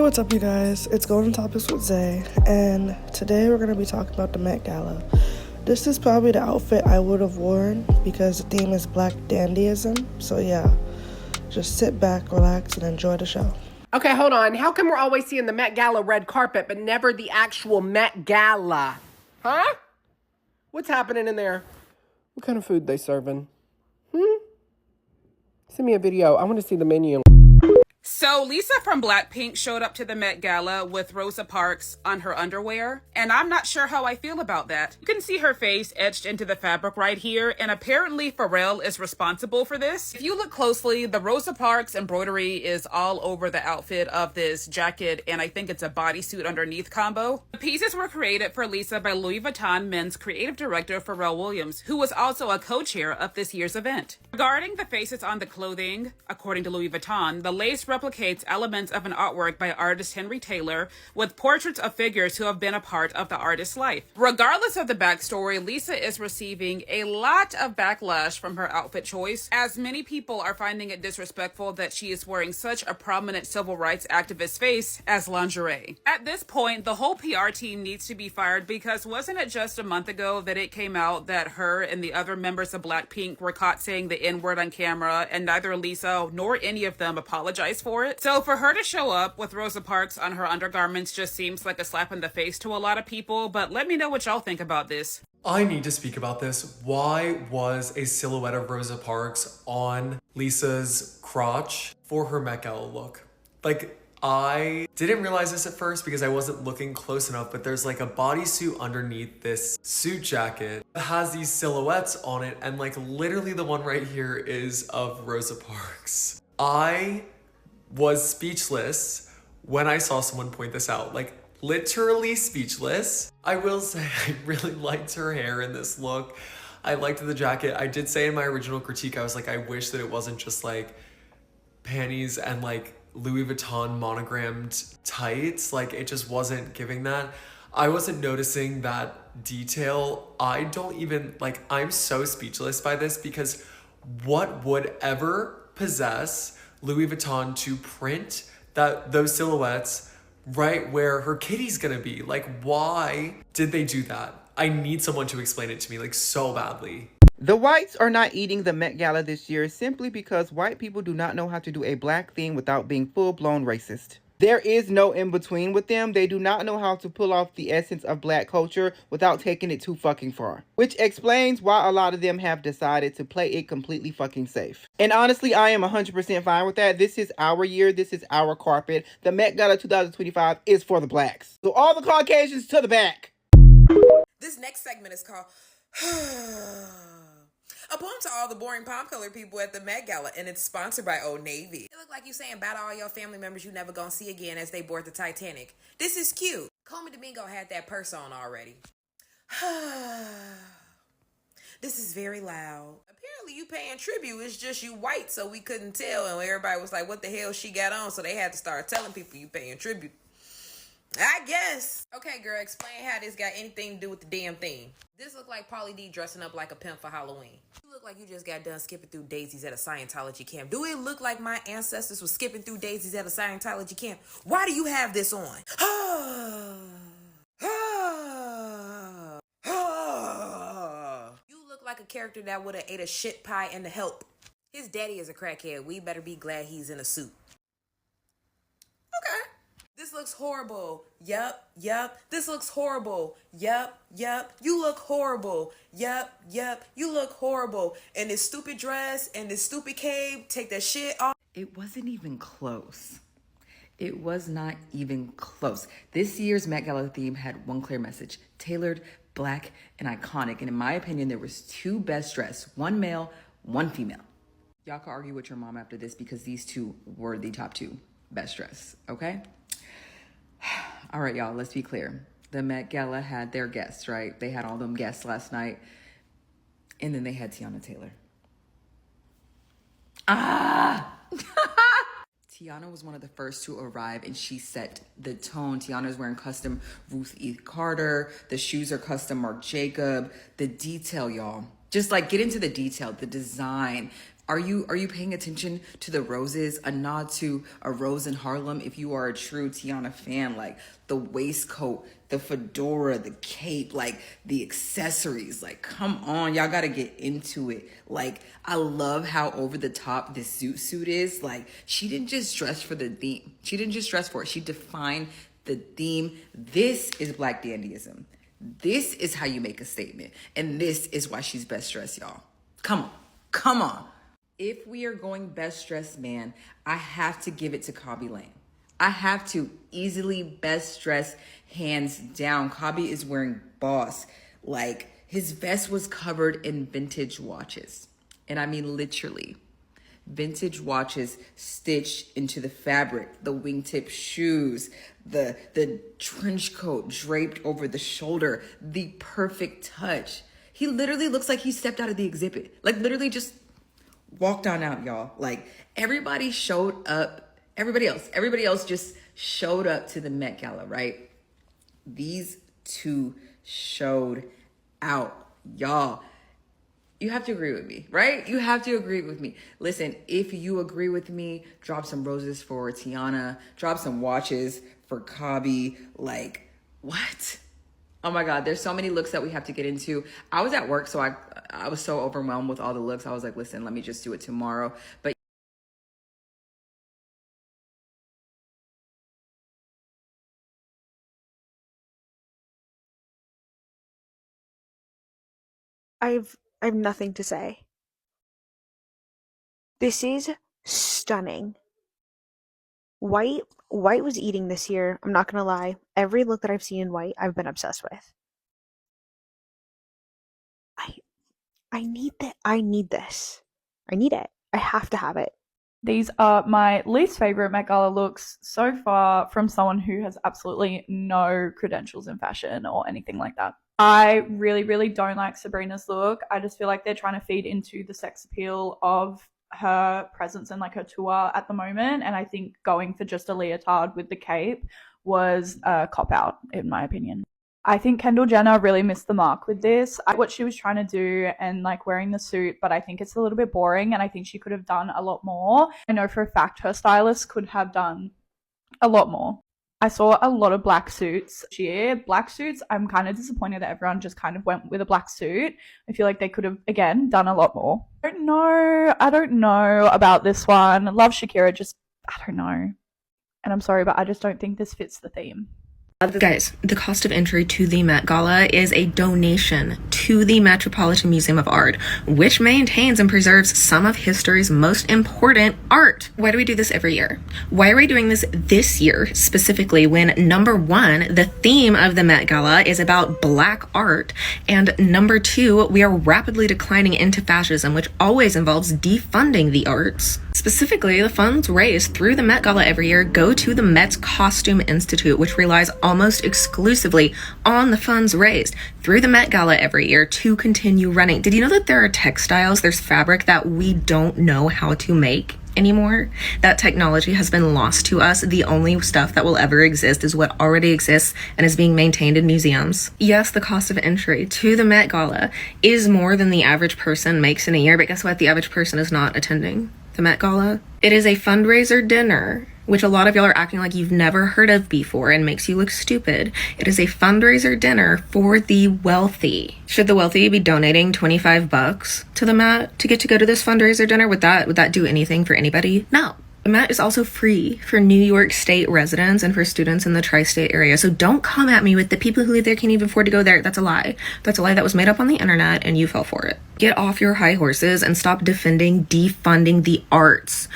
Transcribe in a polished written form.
what's up, you guys? It's Golden Topics with Zay, and today we're going to be talking about the Met Gala. This is probably the outfit I would have worn because the theme is Black Dandyism. So yeah, just sit back, relax, and enjoy the show. Okay, hold on. How come we're always seeing the Met Gala red carpet, but never the actual Met Gala? Huh? What's happening in there? What kind of food they serving? Send me a video. I want to see the menu. So Lisa from Blackpink showed up to the Met Gala with Rosa Parks on her underwear, and I'm not sure how I feel about that. You can see her face etched into the fabric right here, and apparently Pharrell is responsible for this. If you look closely, the Rosa Parks embroidery is all over the outfit of this jacket, and I think it's a bodysuit underneath combo. The pieces were created for Lisa by Louis Vuitton men's creative director Pharrell Williams, who was also a co-chair of this year's event. Regarding the faces on the clothing, according to Louis Vuitton, the lace replicates elements of an artwork by artist Henry Taylor with portraits of figures who have been a part of the artist's life. Regardless of the backstory, Lisa is receiving a lot of backlash from her outfit choice, as many people are finding it disrespectful that she is wearing such a prominent civil rights activist face as lingerie. At this point, the whole PR team needs to be fired because wasn't it just a month ago that it came out that her and the other members of Blackpink were caught saying the N-word on camera, and neither Lisa nor any of them apologized for it? So for her to show up with Rosa Parks on her undergarments just seems like a slap in the face to a lot of people, but let me know what y'all think about this. I need to speak about this. Why was a silhouette of Rosa Parks on Lisa's crotch for her Met Gala look? Like, I didn't realize this at first because I wasn't looking close enough, but there's like a bodysuit underneath this suit jacket that has these silhouettes on it, and like literally the one right here is of Rosa Parks. I was speechless when I saw someone point this out, like literally speechless. I will say I really liked her hair in this look. I liked the jacket. I did say in my original critique, I was like, I wish that it wasn't just like panties and like Louis Vuitton monogrammed tights. Like it just wasn't giving that. I wasn't noticing that detail. I don't even, like, I'm so speechless by this because what would ever possess Louis Vuitton to print those silhouettes right where her kitty's gonna be? Like, why did they do that? I need someone to explain it to me, like, so badly. The whites are not eating the Met Gala this year simply because white people do not know how to do a black theme without being full-blown racist. There is no in-between with them. They do not know how to pull off the essence of black culture without taking it too fucking far. Which explains why a lot of them have decided to play it completely fucking safe. And honestly, I am 100% fine with that. This is our year. This is our carpet. The Met Gala 2025 is for the blacks. So all the Caucasians to the back. This next segment is called A Poem to All the Boring Pop-Colored People at the Met Gala, and it's sponsored by Old Navy. It look like you saying bye to all your family members you never gonna see again as they board the Titanic. This is cute. Coleman Domingo had that purse on already. This is very loud. Apparently you paying tribute. It's just you white, so we couldn't tell, and everybody was like, what the hell she got on? So they had to start telling people you paying tribute. I guess. Okay, girl, explain how this got anything to do with the damn thing. This look like Pauly D dressing up like a pimp for Halloween. You look like you just got done skipping through daisies at a Scientology camp. Do it look like my ancestors were skipping through daisies at a Scientology camp? Why do you have this on? You look like a character that would have ate a shit pie in The Help. His daddy is a crackhead. We better be glad he's in a suit. Okay. This looks horrible. Yup. This looks horrible. Yup. You look horrible. Yup. You look horrible. And this stupid dress and this stupid cape, take that shit off. It wasn't even close. It was not even close. This year's Met Gala theme had one clear message: tailored, black, and iconic. And in my opinion, there was two best dressed, one male, one female. Y'all can argue with your mom after this because these two were the top two best dressed, okay? All right, y'all, let's be clear. The Met Gala had their guests, right? They had all them guests last night. And then they had Tiana Taylor. Tiana was one of the first to arrive, and she set the tone. Tiana's wearing custom Ruth E. Carter. The shoes are custom Marc Jacob. The detail, y'all. Just like get into the detail, the design. Are you paying attention to the roses? A nod to a rose in Harlem if you are a true Tiana fan. Like the waistcoat, the fedora, the cape, like the accessories. Like, come on, y'all gotta get into it. Like, I love how over the top this suit is. Like, she didn't just dress for the theme. She didn't just dress for it. She defined the theme. This is Black Dandyism. This is how you make a statement. And this is why she's best dressed, y'all. Come on. Come on. If we are going best dressed man, I have to give it to Kobby Lane. I have to. Easily best dressed, hands down. Kobby is wearing boss. Like, his vest was covered in vintage watches. And I mean literally. Vintage watches stitched into the fabric, the wingtip shoes, the trench coat draped over the shoulder, the perfect touch. He literally looks like he stepped out of the exhibit. Like, literally just walked on out, y'all. Like, everybody showed up. Everybody else just showed up to the Met Gala, right? These two showed out, y'all. You have to agree with me, right? You have to agree with me. Listen, if you agree with me, drop some roses for Tiana, drop some watches for Kobby. Like, what? Oh my God, there's so many looks that we have to get into. I was at work, so I was so overwhelmed with all the looks. I was like, listen, let me just do it tomorrow. But I've nothing to say. This is stunning. White was eating this year. I'm not gonna lie. Every look that I've seen in white, I've been obsessed with. I need that. I need this. I need it. I have to have it. These are my least favorite Met Gala looks so far from someone who has absolutely no credentials in fashion or anything like that. I really, really don't like Sabrina's look. I just feel like they're trying to feed into the sex appeal of her presence and like her tour at the moment. And I think going for just a leotard with the cape was a cop out, in my opinion. I think Kendall Jenner really missed the mark with this. What she was trying to do and like wearing the suit, but I think it's a little bit boring and I think she could have done a lot more. I know for a fact her stylist could have done a lot more. I saw a lot of black suits this year. Black suits, I'm kind of disappointed that everyone just kind of went with a black suit. I feel like they could have, again, done a lot more. I don't know about this one. Love Shakira, I don't know. And I'm sorry, but I just don't think this fits the theme. Guys, the cost of entry to the Met Gala is a donation to the Metropolitan Museum of Art, which maintains and preserves some of history's most important art. Why do we do this every year? Why are we doing this year specifically when number one, the theme of the Met Gala is about Black art, and number two, we are rapidly declining into fascism, which always involves defunding the arts. Specifically, the funds raised through the Met Gala every year go to the Met Costume Institute, which relies almost exclusively on the funds raised through the Met Gala every year to continue running. Did you know that there are textiles, there's fabric that we don't know how to make anymore? That technology has been lost to us. The only stuff that will ever exist is what already exists and is being maintained in museums. Yes, the cost of entry to the Met Gala is more than the average person makes in a year, but guess what? The average person is not attending the Met Gala. It is a fundraiser dinner, which a lot of y'all are acting like you've never heard of before and makes you look stupid. It is a fundraiser dinner for the wealthy. Should the wealthy be donating $25 to the Met to go to this fundraiser dinner? Would that do anything for anybody? No. The Met is also free for New York State residents and for students in the tri-state area. So don't come at me with the people who live there can't even afford to go there. That's a lie. That's a lie that was made up on the internet and you fell for it. Get off your high horses and stop defunding the arts.